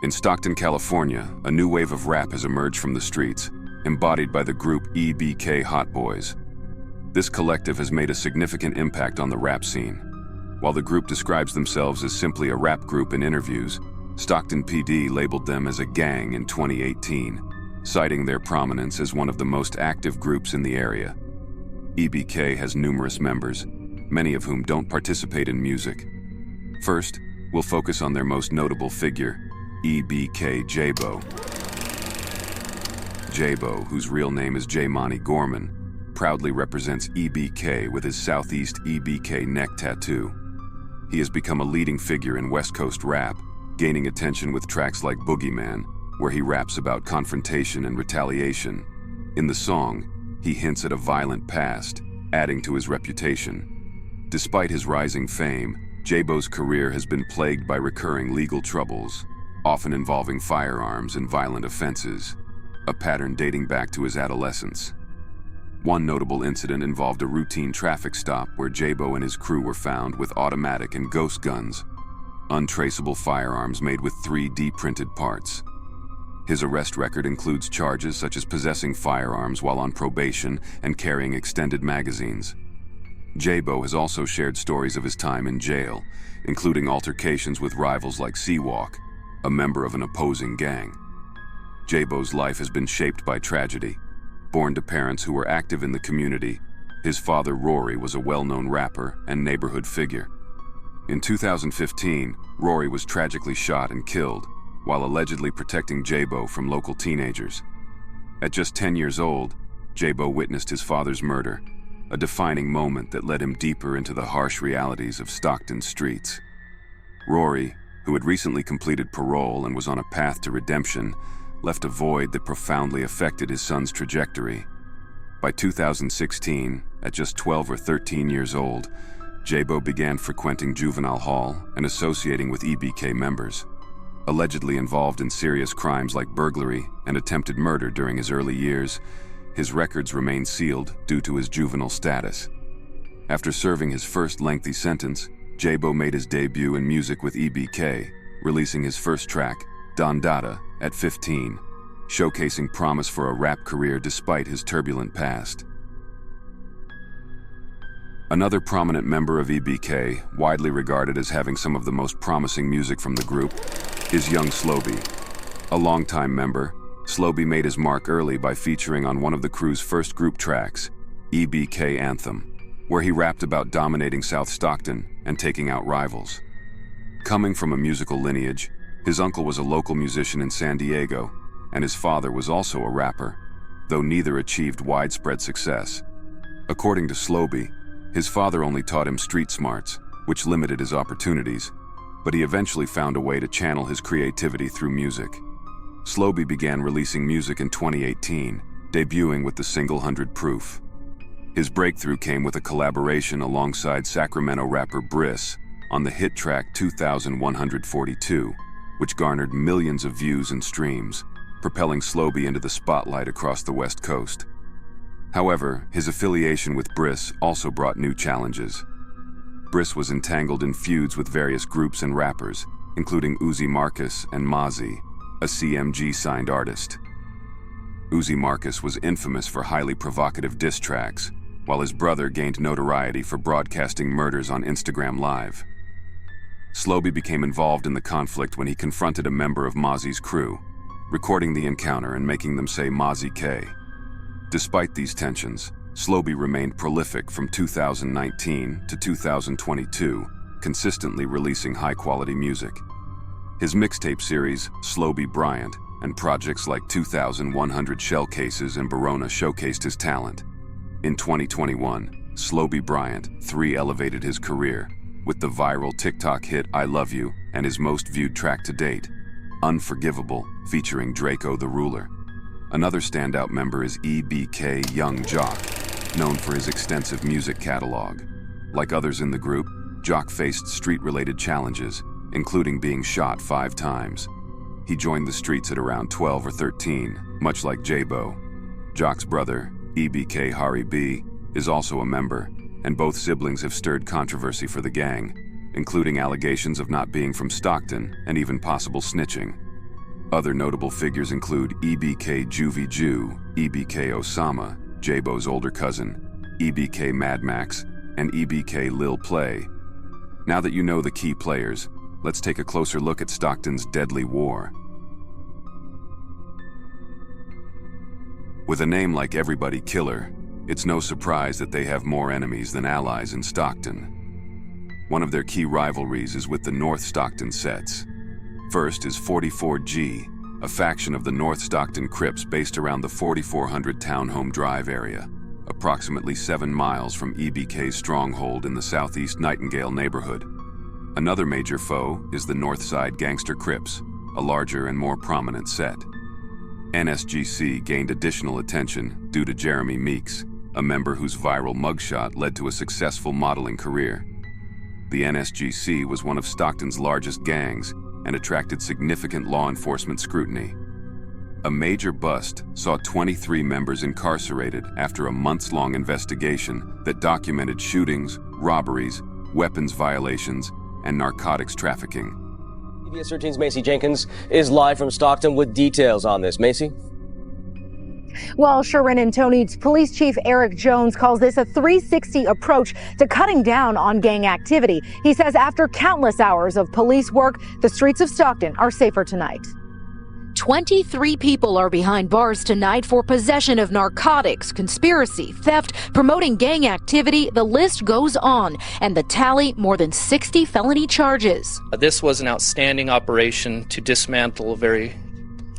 In Stockton, California, a new wave of rap has emerged from the streets, embodied by the group EBK Hotboys. This collective has made a significant impact on the rap scene. While the group describes themselves as simply a rap group in interviews, Stockton PD labeled them as a gang in 2018, citing their prominence as one of the most active groups in the area. EBK has numerous members, many of whom don't participate in music. First, we'll focus on their most notable figure, EBK Jabo. Jabo, whose real name is Jaimani Gorman, proudly represents EBK with his Southeast EBK neck tattoo. He has become a leading figure in West Coast rap, gaining attention with tracks like Boogeyman, where he raps about confrontation and retaliation. In the song, he hints at a violent past, adding to his reputation. Despite his rising fame, Jabo's career has been plagued by recurring legal troubles, often involving firearms and violent offenses, a pattern dating back to his adolescence. One notable incident involved a routine traffic stop where Jabo and his crew were found with automatic and ghost guns, untraceable firearms made with 3D printed parts. His arrest record includes charges such as possessing firearms while on probation and carrying extended magazines. Jabo has also shared stories of his time in jail, including altercations with rivals like Seawalk, a member of an opposing gang. Jabo's life has been shaped by tragedy. Born to parents who were active in the community, his father Rory was a well-known rapper and neighborhood figure. In 2015, Rory was tragically shot and killed while allegedly protecting Jabo from local teenagers. At just 10 years old, Jabo witnessed his father's murder, a defining moment that led him deeper into the harsh realities of Stockton streets. Rory, who had recently completed parole and was on a path to redemption, left a void that profoundly affected his son's trajectory. By 2016, at just 12 or 13 years old, Jabo began frequenting juvenile hall and associating with EBK members. Allegedly involved in serious crimes like burglary and attempted murder during his early years, his records remain sealed due to his juvenile status. After serving his first lengthy sentence, Jabo made his debut in music with EBK, releasing his first track, Don Dada, at 15, showcasing promise for a rap career despite his turbulent past. Another prominent member of EBK, widely regarded as having some of the most promising music from the group, is young Slo-Be. A longtime member, Slo-Be made his mark early by featuring on one of the crew's first group tracks, EBK Anthem, where he rapped about dominating South Stockton and taking out rivals. Coming from a musical lineage, his uncle was a local musician in San Diego, and his father was also a rapper, though neither achieved widespread success. According to Slo-Be, his father only taught him street smarts, which limited his opportunities, but he eventually found a way to channel his creativity through music. Slo-Be began releasing music in 2018, debuting with the single 100 Proof. His breakthrough came with a collaboration alongside Sacramento rapper Briss on the hit track 2142, which garnered millions of views and streams, propelling Slo-Be into the spotlight across the West Coast. However, his affiliation with Briss also brought new challenges. Briss was entangled in feuds with various groups and rappers, including Uzi Marcus and Mozzie, a CMG-signed artist. Uzi Marcus was infamous for highly provocative diss tracks, while his brother gained notoriety for broadcasting murders on Instagram Live. Slo-Be became involved in the conflict when he confronted a member of Mozzie's crew, recording the encounter and making them say Mozzie K. Despite these tensions, Slo-Be remained prolific from 2019 to 2022, consistently releasing high-quality music. His mixtape series, Slo-Be Bryant, and projects like 2100 Shell Cases and Barona showcased his talent. In 2021, Slo-Be Bryant 3 elevated his career, with the viral TikTok hit I Love You and his most viewed track to date, Unforgivable, featuring Draco the Ruler. Another standout member is EBK Young Jock, known for his extensive music catalog. Like others in the group, Jock faced street-related challenges, including being shot 5 times. He joined the streets at around 12 or 13, much like Jabo. Jock's brother, EBK Hari B, is also a member, and both siblings have stirred controversy for the gang, including allegations of not being from Stockton and even possible snitching. Other notable figures include EBK Juvie, EBK Osama, Jabo's older cousin, EBK Mad Max, and EBK Lil Play. Now that you know the key players, let's take a closer look at Stockton's deadly war. With a name like Everybody Killer, it's no surprise that they have more enemies than allies in Stockton. One of their key rivalries is with the North Stockton sets. First is 44G, a faction of the North Stockton Crips based around the 4400 Townhome Drive area, approximately 7 miles from EBK's stronghold in the southeast Nightingale neighborhood. Another major foe is the Northside Gangster Crips, a larger and more prominent set. NSGC gained additional attention due to Jeremy Meeks, a member whose viral mugshot led to a successful modeling career. The NSGC was one of Stockton's largest gangs and attracted significant law enforcement scrutiny. A major bust saw 23 members incarcerated after a months-long investigation that documented shootings, robberies, weapons violations, and narcotics trafficking. CBS 13's Macy Jenkins is live from Stockton with details on this. Macy? Well, Sharon and Tony, Police Chief Eric Jones calls this a 360 approach to cutting down on gang activity. He says after countless hours of police work, the streets of Stockton are safer tonight. 23 people are behind bars tonight for possession of narcotics, conspiracy, theft, promoting gang activity. The list goes on, and the tally, more than 60 felony charges. This was an outstanding operation to dismantle a very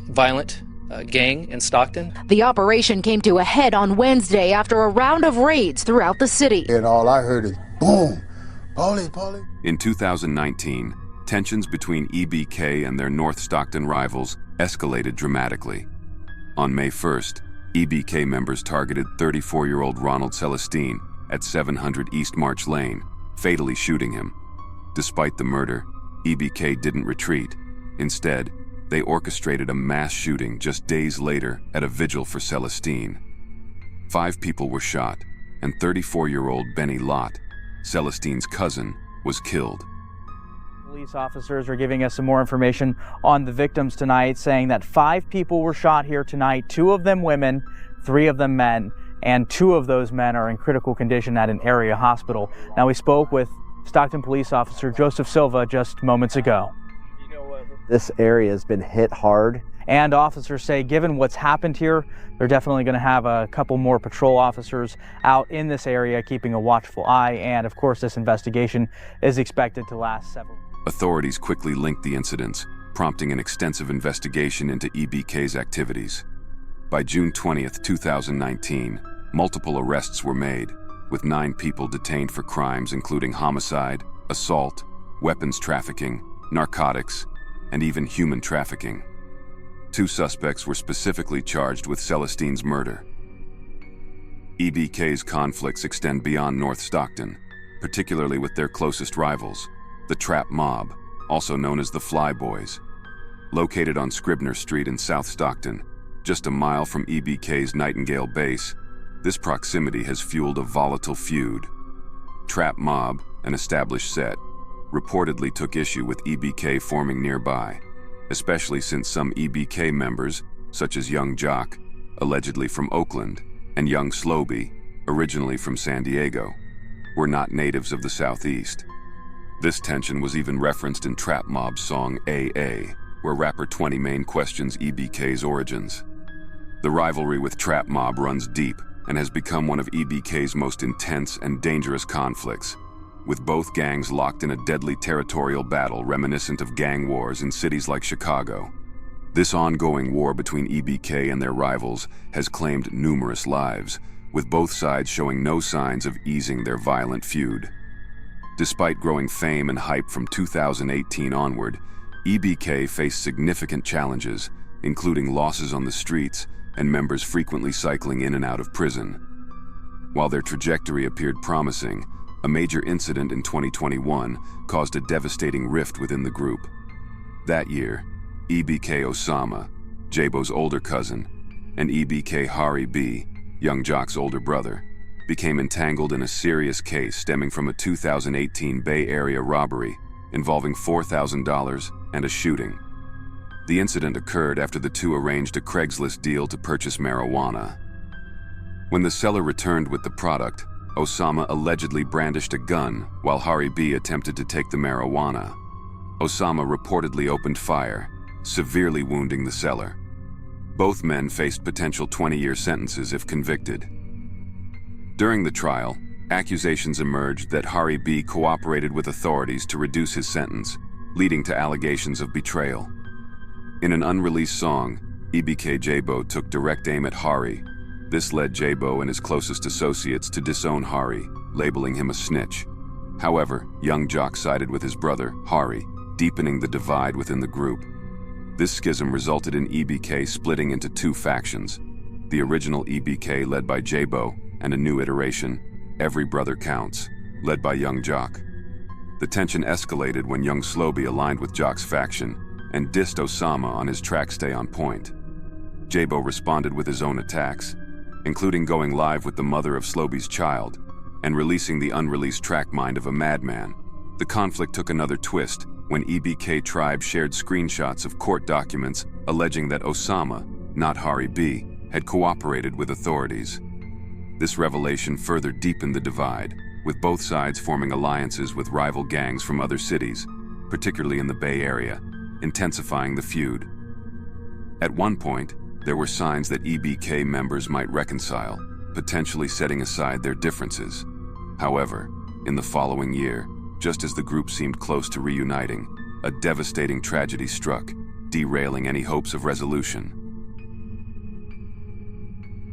violent gang in Stockton. The operation came to a head on Wednesday after a round of raids throughout the city. And all I heard is boom, Polly. In 2019, tensions between EBK and their North Stockton rivals escalated dramatically. On May 1st, EBK members targeted 34-year-old Ronald Celestine at 700 East March Lane, fatally shooting him. Despite the murder, EBK didn't retreat. Instead, they orchestrated a mass shooting just days later at a vigil for Celestine. 5 people were shot, and 34-year-old Benny Lott, Celestine's cousin, was killed. Police officers are giving us some more information on the victims tonight, saying that 5 people were shot here tonight, 2 of them women, 3 of them men, and 2 of those men are in critical condition at an area hospital. Now, we spoke with Stockton Police Officer Joseph Silva just moments ago. This area has been hit hard. And officers say, given what's happened here, they're definitely going to have a couple more patrol officers out in this area, keeping a watchful eye. And of course, this investigation is expected to last several. Authorities quickly linked the incidents, prompting an extensive investigation into EBK's activities. By June 20th, 2019, multiple arrests were made, with 9 people detained for crimes including homicide, assault, weapons trafficking, narcotics, and even human trafficking. 2 suspects were specifically charged with Celestine's murder. EBK's conflicts extend beyond North Stockton, particularly with their closest rivals, the Trap Mob, also known as the Fly Boys. Located on Scribner Street in South Stockton, just a mile from EBK's Nightingale base, this proximity has fueled a volatile feud. Trap Mob, an established set, reportedly took issue with EBK forming nearby, especially since some EBK members, such as Young Jock, allegedly from Oakland, and Young Slo-Be, originally from San Diego, were not natives of the Southeast. This tension was even referenced in Trap Mob's song AA, where rapper 20 Main questions EBK's origins. The rivalry with Trap Mob runs deep and has become one of EBK's most intense and dangerous conflicts, with both gangs locked in a deadly territorial battle reminiscent of gang wars in cities like Chicago. This ongoing war between EBK and their rivals has claimed numerous lives, with both sides showing no signs of easing their violent feud. Despite growing fame and hype from 2018 onward, EBK faced significant challenges, including losses on the streets and members frequently cycling in and out of prison. While their trajectory appeared promising, a major incident in 2021 caused a devastating rift within the group. That year, EBK Osama, Jabo's older cousin, and EBK Hari B, Young Jock's older brother, became entangled in a serious case stemming from a 2018 Bay Area robbery involving $4,000 and a shooting. The incident occurred after the two arranged a Craigslist deal to purchase marijuana. When the seller returned with the product, Osama allegedly brandished a gun while Hari B attempted to take the marijuana. Osama reportedly opened fire, severely wounding the seller. Both men faced potential 20-year sentences if convicted. During the trial, accusations emerged that Hari B cooperated with authorities to reduce his sentence, leading to allegations of betrayal. In an unreleased song, EBK Jabo took direct aim at Hari. This led Jabo and his closest associates to disown Hari, labeling him a snitch. However, Young Jock sided with his brother, Hari, deepening the divide within the group. This schism resulted in EBK splitting into two factions: the original EBK led by Jabo and a new iteration, Every Brother Counts, led by Young Jock. The tension escalated when young Slo-Be aligned with Jock's faction and dissed Osama on his track Stay On Point. Jabo responded with his own attacks, including going live with the mother of Slo-Be's child and releasing the unreleased track Mind of a Madman. The conflict took another twist when EBK Tribe shared screenshots of court documents alleging that Osama, not Hari B, had cooperated with authorities. This revelation further deepened the divide, with both sides forming alliances with rival gangs from other cities, particularly in the Bay Area, intensifying the feud. At one point, there were signs that EBK members might reconcile, potentially setting aside their differences. However, in the following year, just as the group seemed close to reuniting, a devastating tragedy struck, derailing any hopes of resolution.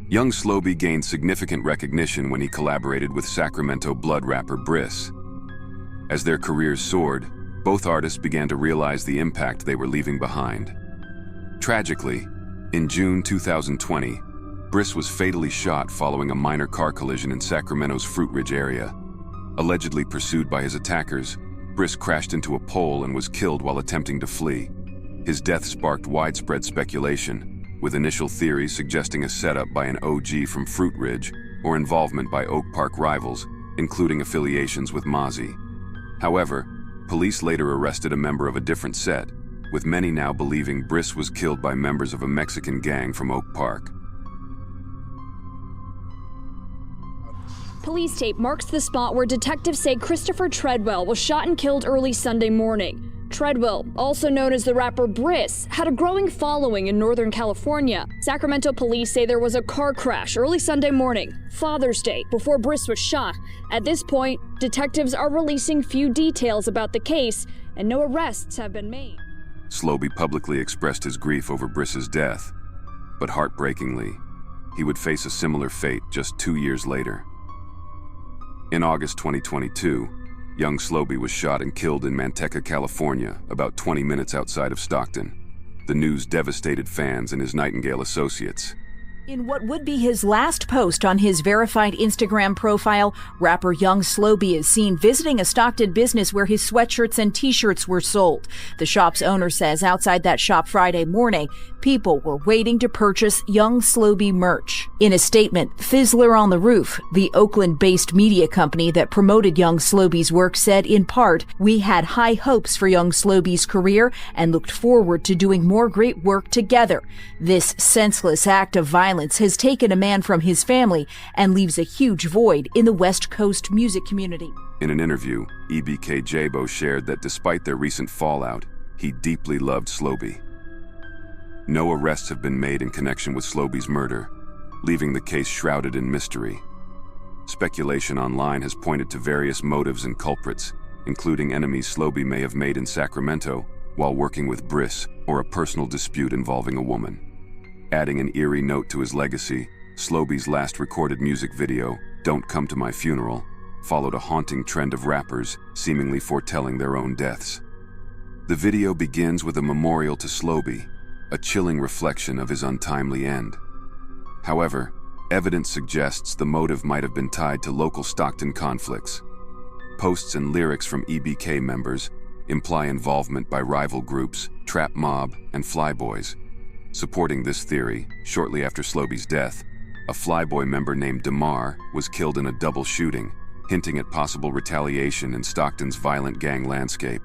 Young Slo-Be gained significant recognition when he collaborated with Sacramento blood rapper Briss. As their careers soared, both artists began to realize the impact they were leaving behind. Tragically, in June 2020, Briss was fatally shot following a minor car collision in Sacramento's Fruit Ridge area. Allegedly pursued by his attackers, Briss crashed into a pole and was killed while attempting to flee. His death sparked widespread speculation, with initial theories suggesting a setup by an OG from Fruit Ridge or involvement by Oak Park rivals, including affiliations with Mozzie. However, police later arrested a member of a different set, with many now believing Briss was killed by members of a Mexican gang from Oak Park. Police tape marks the spot where detectives say Christopher Treadwell was shot and killed early Sunday morning. Treadwell, also known as the rapper Briss, had a growing following in Northern California. Sacramento police say there was a car crash early Sunday morning, Father's Day, before Briss was shot. At this point, detectives are releasing few details about the case, and no arrests have been made. Slo-Be publicly expressed his grief over Briss's death, but heartbreakingly, he would face a similar fate just 2 years later. In August 2022, young Slo-Be was shot and killed in Manteca, California, about 20 minutes outside of Stockton. The news devastated fans and his Nightingale associates. In what would be his last post on his verified Instagram profile, rapper Young Slo-Be is seen visiting a Stockton business where his sweatshirts and t-shirts were sold. The shop's owner says outside that shop Friday morning, people were waiting to purchase Young Slo-Be merch. In a statement, Fizzler on the Roof, the Oakland-based media company that promoted Young Slo-Be's work, said in part, "We had high hopes for Young Slo-Be's career and looked forward to doing more great work together. This senseless act of violence has taken a man from his family and leaves a huge void in the West Coast music community." In an interview, EBK Jabo shared that despite their recent fallout, he deeply loved Slo-Be. No arrests have been made in connection with Slo-Be's murder, leaving the case shrouded in mystery. Speculation online has pointed to various motives and culprits, including enemies Slo-Be may have made in Sacramento while working with Briss or a personal dispute involving a woman. Adding an eerie note to his legacy, Slo-Be's last recorded music video, Don't Come to My Funeral, followed a haunting trend of rappers seemingly foretelling their own deaths. The video begins with a memorial to Slo-Be, a chilling reflection of his untimely end. However, evidence suggests the motive might have been tied to local Stockton conflicts. Posts and lyrics from EBK members imply involvement by rival groups, Trap Mob, and Flyboys. Supporting this theory, shortly after Slo-Be's death, a Flyboy member named Damar was killed in a double shooting, hinting at possible retaliation in Stockton's violent gang landscape.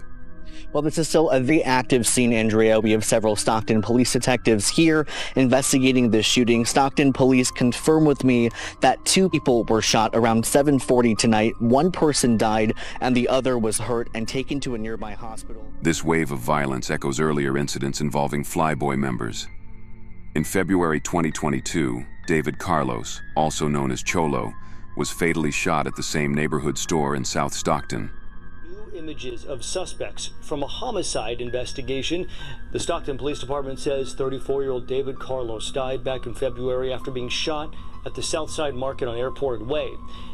Well, this is still a very active scene, Andrea. We have several Stockton police detectives here investigating this shooting. Stockton police confirm with me that 2 people were shot around 7:40 tonight. 1 person died and the other was hurt and taken to a nearby hospital. This wave of violence echoes earlier incidents involving Flyboy members. In February 2022, David Carlos, also known as Cholo, was fatally shot at the same neighborhood store in South Stockton. Images of suspects from a homicide investigation. The Stockton Police Department says 34-year-old David Carlos died back in February after being shot at the Southside Market on Airport Way.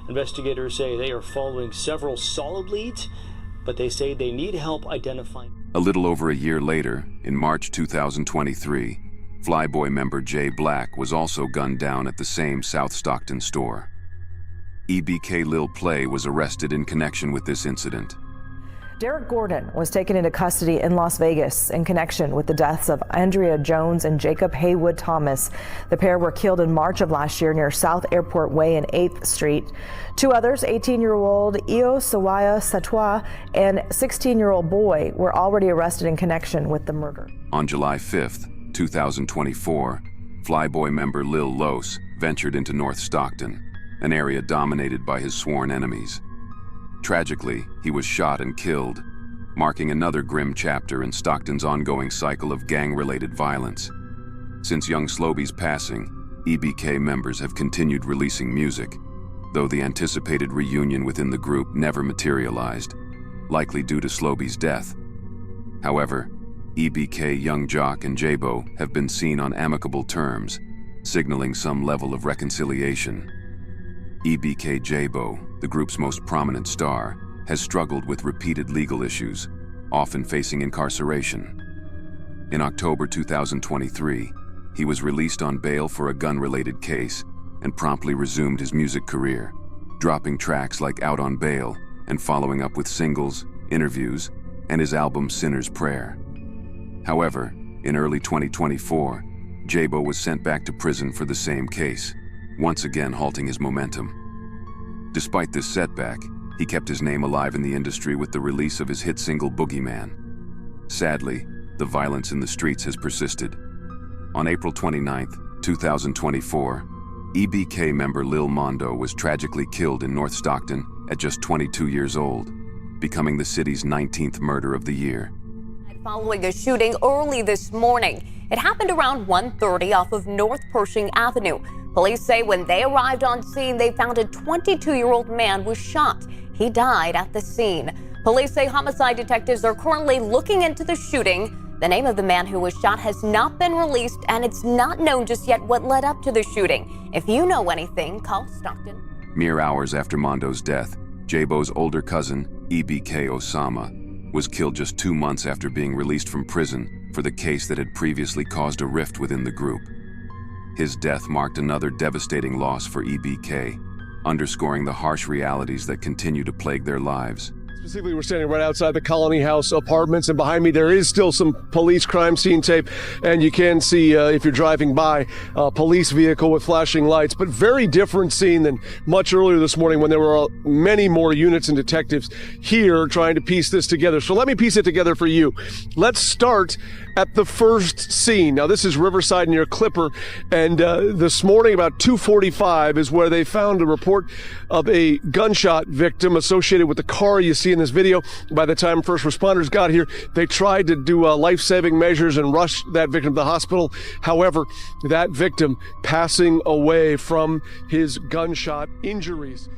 Investigators say they are following several solid leads, but they say they need help identifying. A little over a year later, in March 2023, Flyboy member Jay Black was also gunned down at the same South Stockton store. EBK Lil Play was arrested in connection with this incident. Derek Gordon was taken into custody in Las Vegas in connection with the deaths of Andrea Jones and Jacob Haywood Thomas. The pair were killed in March of last year near South Airport Way and 8th Street. 2 others, 18-year-old Io Sawaya Satwa and 16-year-old boy, were already arrested in connection with the murder. On July 5th, 2024, Flyboy member Lil Los ventured into North Stockton, an area dominated by his sworn enemies. Tragically, he was shot and killed, marking another grim chapter in Stockton's ongoing cycle of gang-related violence. Since young Slo-Be's passing, EBK members have continued releasing music, though the anticipated reunion within the group never materialized, likely due to Slo-Be's death. However, EBK Young Jock and Jabo have been seen on amicable terms, signaling some level of reconciliation. EBK Jabo, the group's most prominent star, has struggled with repeated legal issues, often facing incarceration. In October 2023, he was released on bail for a gun-related case and promptly resumed his music career, dropping tracks like Out on Bail and following up with singles, interviews, and his album Sinner's Prayer. However, in early 2024, Jabo was sent back to prison for the same case, once again halting his momentum. Despite this setback, he kept his name alive in the industry with the release of his hit single Boogeyman. Sadly, the violence in the streets has persisted. On April 29, 2024, EBK member Lil Mondo was tragically killed in North Stockton at just 22 years old, becoming the city's 19th murder of the year. Following a shooting early this morning, it happened around 1:30 off of North Pershing Avenue. Police say when they arrived on scene, they found a 22-year-old man was shot. He died at the scene. Police say homicide detectives are currently looking into the shooting. The name of the man who was shot has not been released, and it's not known just yet what led up to the shooting. If you know anything, call Stockton. Mere hours after Mondo's death, Jabo's older cousin, EBK Osama, was killed just 2 months after being released from prison for the case that had previously caused a rift within the group. His death marked another devastating loss for EBK, underscoring the harsh realities that continue to plague their lives. Specifically, we're standing right outside the Colony House apartments, and behind me there is still some police crime scene tape, and you can see, if you're driving by, a police vehicle with flashing lights, but very different scene than much earlier this morning when there were many more units and detectives here trying to piece this together. So let me piece it together for you. Let's start at the first scene. Now, this is Riverside near Clipper, and this morning about 2:45 is where they found a report of a gunshot victim associated with the car you see in this video. By the time first responders got here, they tried to do life-saving measures and rush that victim to the hospital. However, that victim passing away from his gunshot injuries.